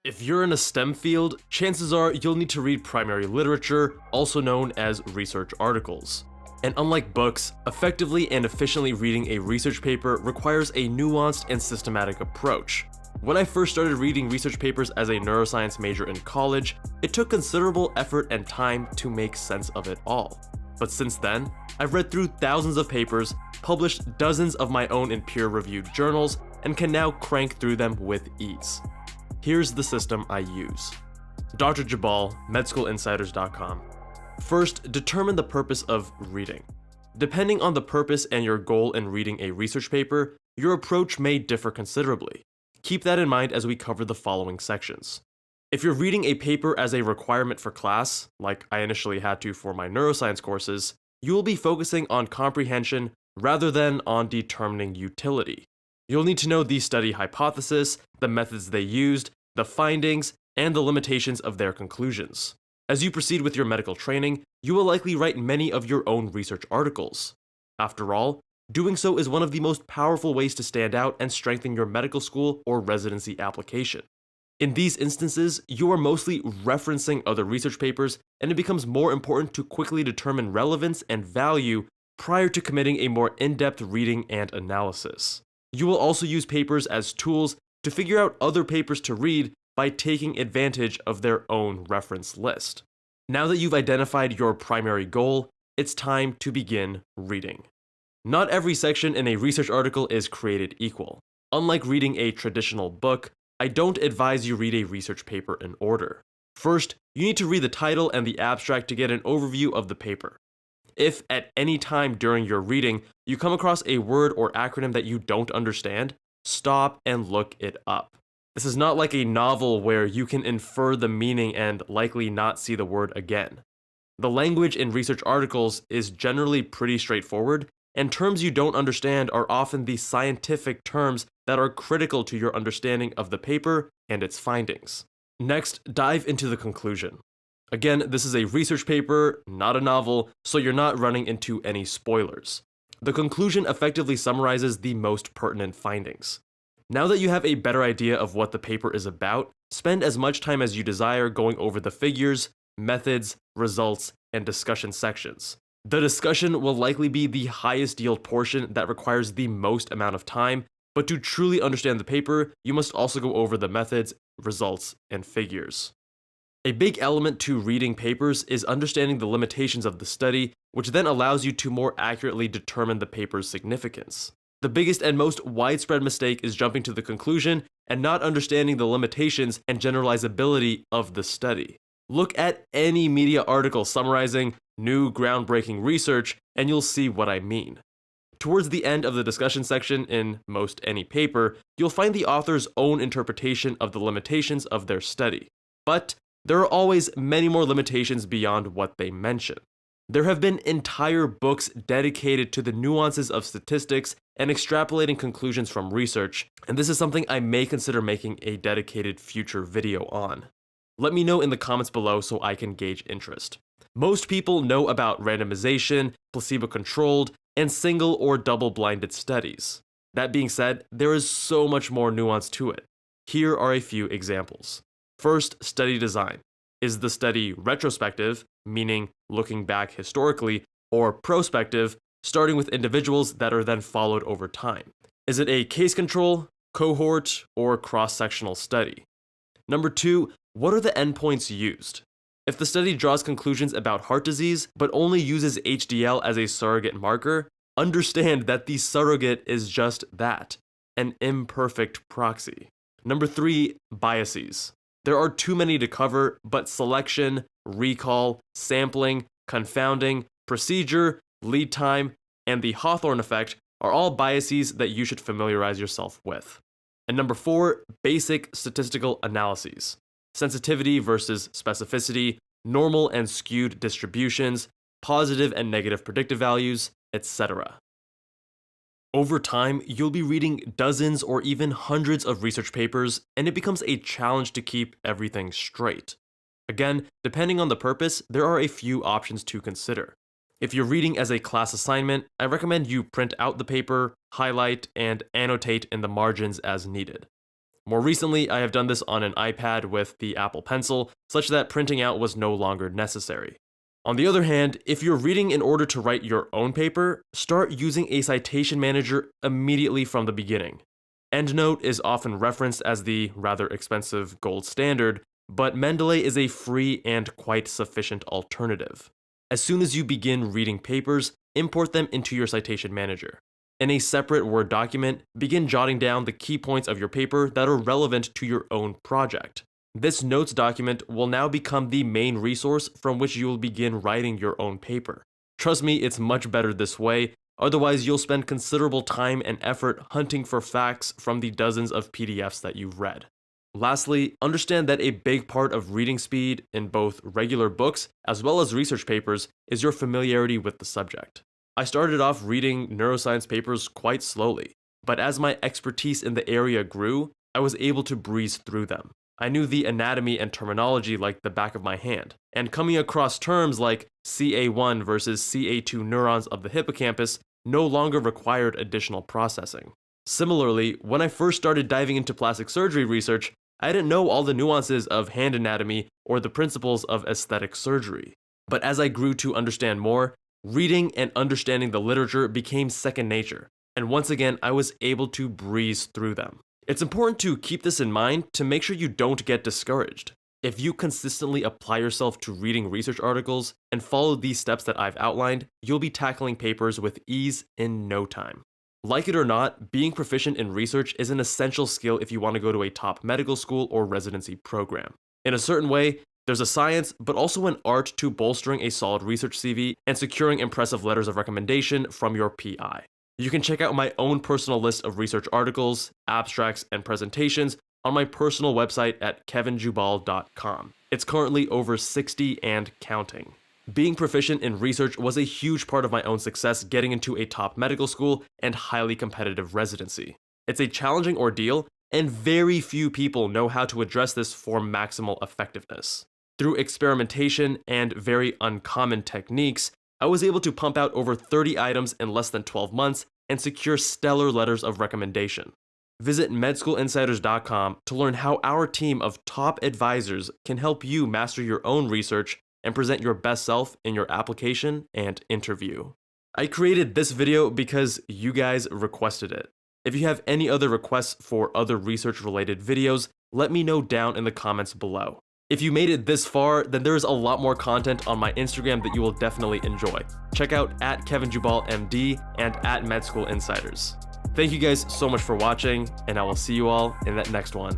If you're in a STEM field, chances are you'll need to read primary literature, also known as research articles. And unlike books, effectively and efficiently reading a research paper requires a nuanced and systematic approach. When I first started reading research papers as a neuroscience major in college, it took considerable effort and time to make sense of it all. But since then, I've read through thousands of papers, published dozens of my own in peer-reviewed journals, and can now crank through them with ease. Here's the system I use. Dr. Jabal, medschoolinsiders.com. First, determine the purpose of reading. Depending on the purpose and your goal in reading a research paper, your approach may differ considerably. Keep that in mind as we cover the following sections. If you're reading a paper as a requirement for class, like I initially had to for my neuroscience courses, you will be focusing on comprehension rather than on determining utility. You'll need to know the study hypothesis, the methods they used, the findings, and the limitations of their conclusions. As you proceed with your medical training, you will likely write many of your own research articles. After all, doing so is one of the most powerful ways to stand out and strengthen your medical school or residency application. In these instances, you are mostly referencing other research papers, and it becomes more important to quickly determine relevance and value prior to committing a more in-depth reading and analysis. You will also use papers as tools to figure out other papers to read by taking advantage of their own reference list. Now that you've identified your primary goal, it's time to begin reading. Not every section in a research article is created equal. Unlike reading a traditional book, I don't advise you read a research paper in order. First, you need to read the title and the abstract to get an overview of the paper. If at any time during your reading you come across a word or acronym that you don't understand, stop and look it up. This is not like a novel where you can infer the meaning and likely not see the word again. The language in research articles is generally pretty straightforward, and terms you don't understand are often the scientific terms that are critical to your understanding of the paper and its findings. Next, dive into the conclusion. Again, this is a research paper, not a novel, so you're not running into any spoilers. The conclusion effectively summarizes the most pertinent findings. Now that you have a better idea of what the paper is about, spend as much time as you desire going over the figures, methods, results, and discussion sections. The discussion will likely be the highest yield portion that requires the most amount of time, but to truly understand the paper, you must also go over the methods, results, and figures. A big element to reading papers is understanding the limitations of the study, which then allows you to more accurately determine the paper's significance. The biggest and most widespread mistake is jumping to the conclusion and not understanding the limitations and generalizability of the study. Look at any media article summarizing new groundbreaking research, and you'll see what I mean. Towards the end of the discussion section in most any paper, you'll find the author's own interpretation of the limitations of their study. But there are always many more limitations beyond what they mention. There have been entire books dedicated to the nuances of statistics and extrapolating conclusions from research, and this is something I may consider making a dedicated future video on. Let me know in the comments below so I can gauge interest. Most people know about randomization, placebo-controlled, and single or double-blinded studies. That being said, there is so much more nuance to it. Here are a few examples. First, study design. Is the study retrospective, meaning looking back historically, or prospective, starting with individuals that are then followed over time? Is it a case control, cohort, or cross-sectional study? Number two, what are the endpoints used? If the study draws conclusions about heart disease, but only uses HDL as a surrogate marker, understand that the surrogate is just that, an imperfect proxy. Number three, biases. There are too many to cover, but selection, recall, sampling, confounding, procedure, lead time, and the Hawthorne effect are all biases that you should familiarize yourself with. And number four, basic statistical analyses. Sensitivity versus specificity, normal and skewed distributions, positive and negative predictive values, etc. Over time, you'll be reading dozens or even hundreds of research papers, and it becomes a challenge to keep everything straight. Again, depending on the purpose, there are a few options to consider. If you're reading as a class assignment, I recommend you print out the paper, highlight, and annotate in the margins as needed. More recently, I have done this on an iPad with the Apple Pencil, such that printing out was no longer necessary. On the other hand, if you're reading in order to write your own paper, start using a citation manager immediately from the beginning. EndNote is often referenced as the rather expensive gold standard, but Mendeley is a free and quite sufficient alternative. As soon as you begin reading papers, import them into your citation manager. In a separate Word document, begin jotting down the key points of your paper that are relevant to your own project. This notes document will now become the main resource from which you will begin writing your own paper. Trust me, it's much better this way, otherwise you'll spend considerable time and effort hunting for facts from the dozens of PDFs that you've read. Lastly, understand that a big part of reading speed in both regular books as well as research papers is your familiarity with the subject. I started off reading neuroscience papers quite slowly, but as my expertise in the area grew, I was able to breeze through them. I knew the anatomy and terminology like the back of my hand, and coming across terms like CA1 versus CA2 neurons of the hippocampus no longer required additional processing. Similarly, when I first started diving into plastic surgery research, I didn't know all the nuances of hand anatomy or the principles of aesthetic surgery. But as I grew to understand more, reading and understanding the literature became second nature, and once again I was able to breeze through them. It's important to keep this in mind to make sure you don't get discouraged. If you consistently apply yourself to reading research articles and follow these steps that I've outlined, you'll be tackling papers with ease in no time. Like it or not, being proficient in research is an essential skill if you want to go to a top medical school or residency program. In a certain way, there's a science, but also an art to bolstering a solid research CV and securing impressive letters of recommendation from your PI. You can check out my own personal list of research articles, abstracts, and presentations on my personal website at kevinjubal.com. It's currently over 60 and counting. Being proficient in research was a huge part of my own success getting into a top medical school and highly competitive residency. It's a challenging ordeal, and very few people know how to address this for maximal effectiveness. Through experimentation and very uncommon techniques, I was able to pump out over 30 items in less than 12 months and secure stellar letters of recommendation. Visit medschoolinsiders.com to learn how our team of top advisors can help you master your own research and present your best self in your application and interview. I created this video because you guys requested it. If you have any other requests for other research-related videos, let me know down in the comments below. If you made it this far, then there is a lot more content on my Instagram that you will definitely enjoy. Check out @KevinJubalMD and @MedSchoolInsiders. Thank you guys so much for watching, and I will see you all in that next one.